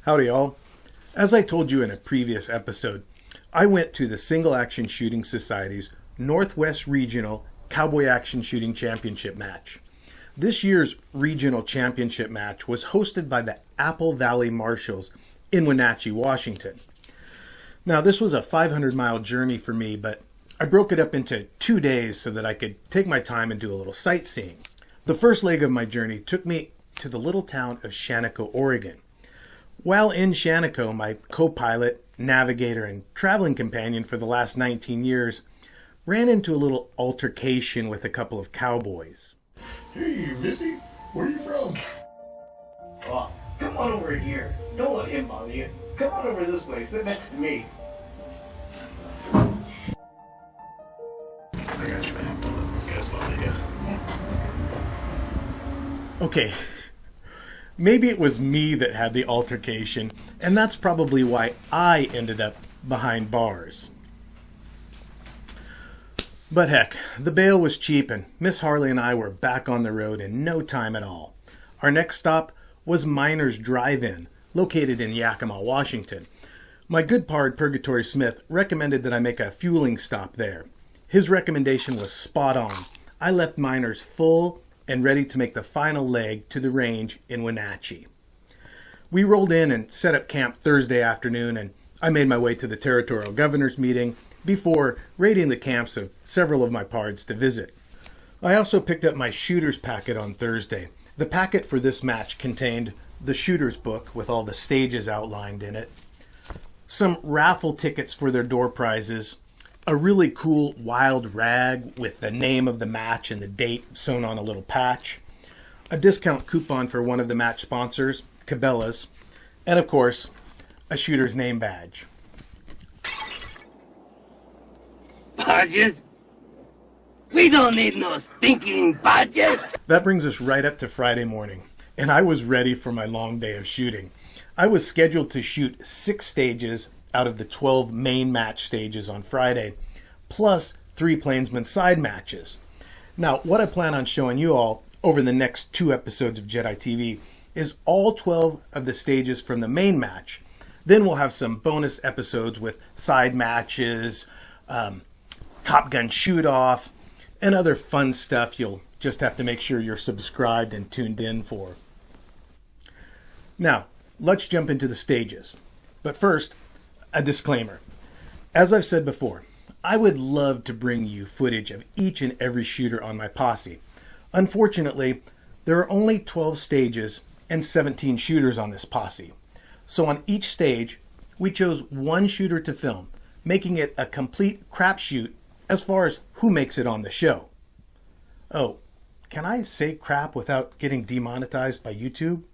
Howdy all. As I told you in a previous episode, I went to the Single Action Shooting Society's Northwest Regional Cowboy Action Shooting Championship match. This year's regional championship match was hosted by the Apple Valley Marshals in Wenatchee, Washington. Now this was a 500-mile journey for me, but I broke it up into 2 days so that I could take my time and do a little sightseeing. The first leg of my journey took me to the little town of Shaniko, Oregon. While in Shaniko, my co-pilot, navigator, and traveling companion for the last 19 years ran into a little altercation with a couple of cowboys. Hey, Missy, where are you from? Oh, come on over here. Don't let him bother you. Come on over this way. Sit next to me. I got you, man. Don't let these guys bother you. Okay, maybe it was me that had the altercation, and that's probably why I ended up behind bars. But heck, the bail was cheap and Miss Harley and I were back on the road in no time at all. Our next stop was Miner's Drive-In, located in Yakima, Washington. My good pard, Purgatory Smith, recommended that I make a fueling stop there. His recommendation was spot on. I left Miner's full and ready to make the final leg to the range in Wenatchee. We rolled in and set up camp Thursday afternoon, and I made my way to the territorial governor's meeting before raiding the camps of several of my pards to visit. I also picked up my shooter's packet on Thursday. The packet for this match contained the shooter's book with all the stages outlined in it, some raffle tickets for their door prizes, a really cool wild rag with the name of the match and the date sewn on a little patch, a discount coupon for one of the match sponsors, Cabela's, and of course, a shooter's name badge. Badges? We don't need no stinking badges. That brings us right up to Friday morning, and I was ready for my long day of shooting. I was scheduled to shoot 6 stages out of the 12 main match stages on Friday, plus 3 plainsman side matches. Now, what I plan on showing you all over the next 2 episodes of JEDiTV is all 12 of the stages from the main match. Then we'll have some bonus episodes with side matches, Top Gun shoot-off, and other fun stuff you'll just have to make sure you're subscribed and tuned in for. Now, let's jump into the stages. But first, a disclaimer. As I've said before, I would love to bring you footage of each and every shooter on my posse. Unfortunately, there are only 12 stages and 17 shooters on this posse. So on each stage, we chose one shooter to film, making it a complete crapshoot as far as who makes it on the show. Oh, can I say crap without getting demonetized by YouTube?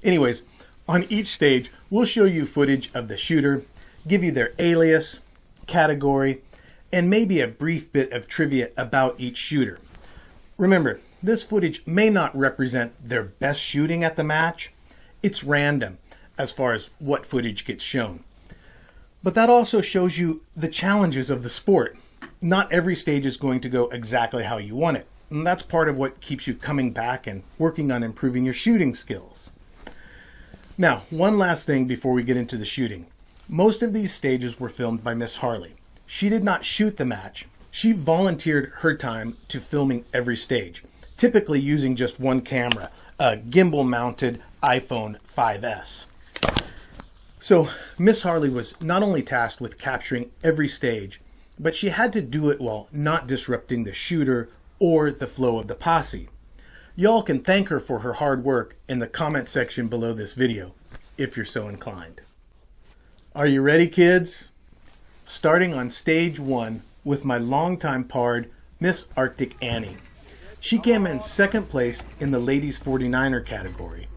Anyways, on each stage, we'll show you footage of the shooter, give you their alias, category, and maybe a brief bit of trivia about each shooter. Remember, this footage may not represent their best shooting at the match. It's random as far as what footage gets shown. But that also shows you the challenges of the sport. Not every stage is going to go exactly how you want it. And that's part of what keeps you coming back and working on improving your shooting skills. Now, one last thing before we get into the shooting. Most of these stages were filmed by Miss Harley. She did not shoot the match. She volunteered her time to filming every stage, typically using just one camera, a gimbal-mounted iPhone 5S. So Miss Harley was not only tasked with capturing every stage, but she had to do it while not disrupting the shooter or the flow of the posse. Y'all can thank her for her hard work in the comment section below this video, if you're so inclined. Are you ready, kids? Starting on stage 1 with my longtime pard, Miss Arctic Annie. She came in 2nd place in the ladies 49er category,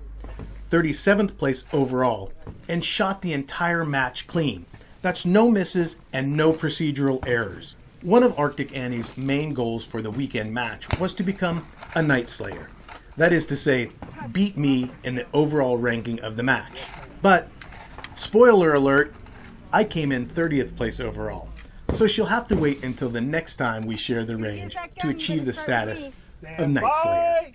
37th place overall, and shot the entire match clean. That's no misses and no procedural errors. One of Arctic Annie's main goals for the weekend match was to become a Night Slayer. That is to say, beat me in the overall ranking of the match. But, spoiler alert, I came in 30th place overall. So she'll have to wait until the next time we share the range to achieve the status of Night Slayer.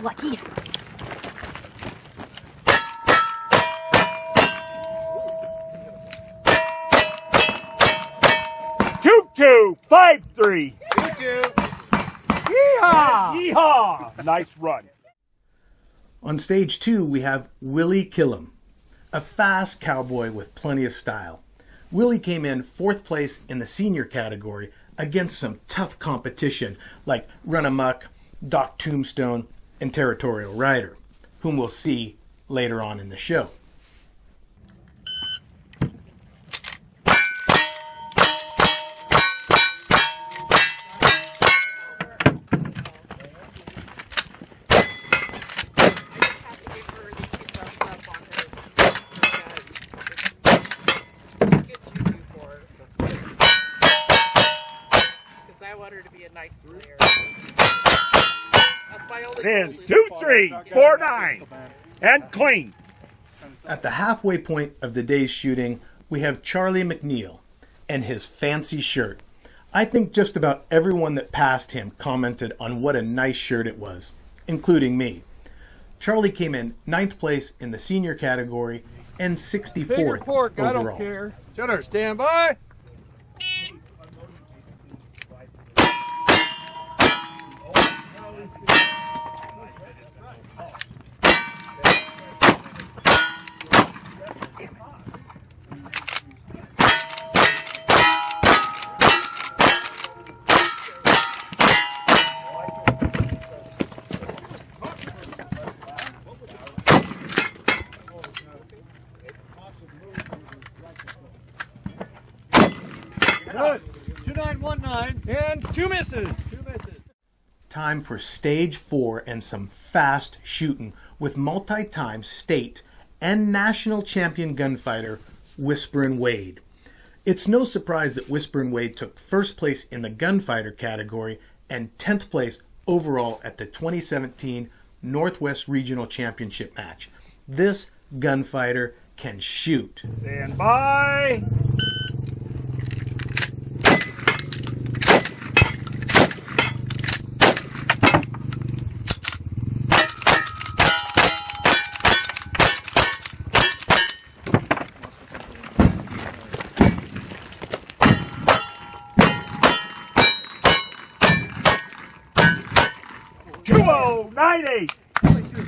Lucky. Two, 5-3. Yeehaw! Yeehaw! Nice run. On stage 2, we have Willie Killem, a fast cowboy with plenty of style. Willie came in 4th place in the senior category against some tough competition like Run Amuck, Doc Tombstone, and Territorial Rider, whom we'll see later on in the show. Pins 2, 3, 4, 9, and clean. At the halfway point of the day's shooting, we have Charlie McNeal and his fancy shirt. I think just about everyone that passed him commented on what a nice shirt it was, including me. Charlie came in 9th place in the senior category and 64th pork, overall. I don't care. Shudder, stand by. Good. 2919 and 2 misses. 2 misses. Time for stage 4 and some fast shooting with multi-time state and national champion gunfighter Whisperin Wade. It's no surprise that Whisperin Wade took 1st place in the gunfighter category and 10th place overall at the 2017 Northwest Regional Championship match. This gunfighter can shoot. Stand by.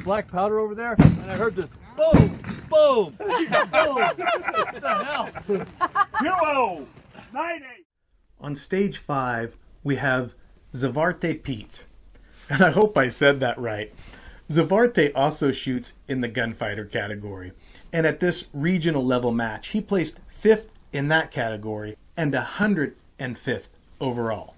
Black powder over there, and I heard this boom, boom, boom. What the hell? 2-0-9-8. On stage 5, we have Zavarte Pete. And I hope I said that right. Zavarte also shoots in the gunfighter category. And at this regional level match, he placed 5th in that category and 105th overall.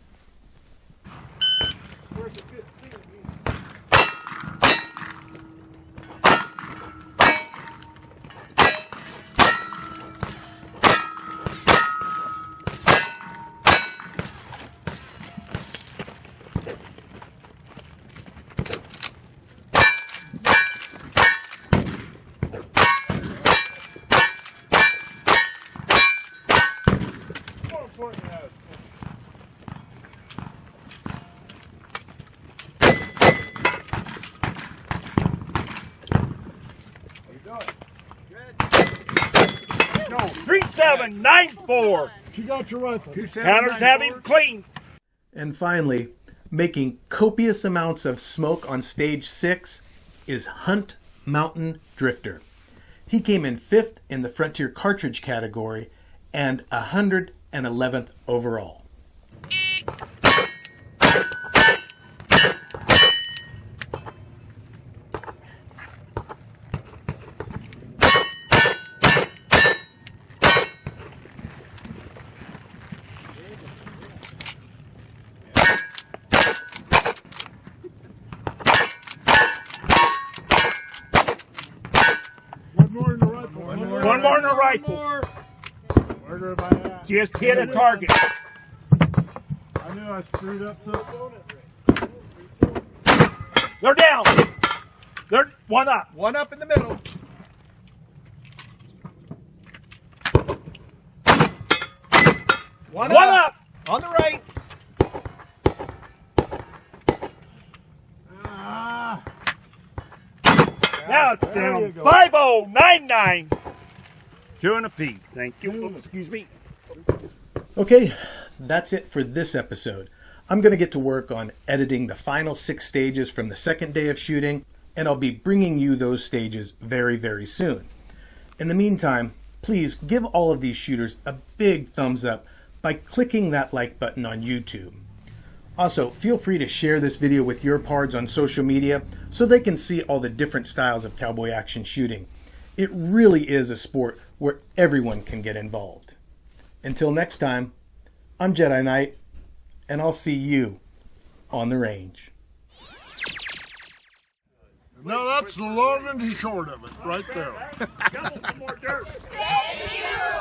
No, 3794. You got your rifle. Counters have him clean. And finally, making copious amounts of smoke on stage 6 is Hunt Mountain Drifter. He came in 5th in the Frontier Cartridge category and 111th overall. One more in the rifle. Just hit a target. I knew I screwed up so. They're down. They're one up. One up in the middle. One up. On the right. Now it's down. 5099. 2 and a P. Thank you. Excuse me. Okay, that's it for this episode. I'm going to get to work on editing the final 6 stages from the second day of shooting, and I'll be bringing you those stages very, very soon. In the meantime, please give all of these shooters a big thumbs up by clicking that like button on YouTube. Also, feel free to share this video with your pards on social media so they can see all the different styles of cowboy action shooting. It really is a sport where everyone can get involved. Until next time, I'm Jedi Knight, and I'll see you on the range. Now that's the long and the short of it, right there. Some more dirt. Thank you.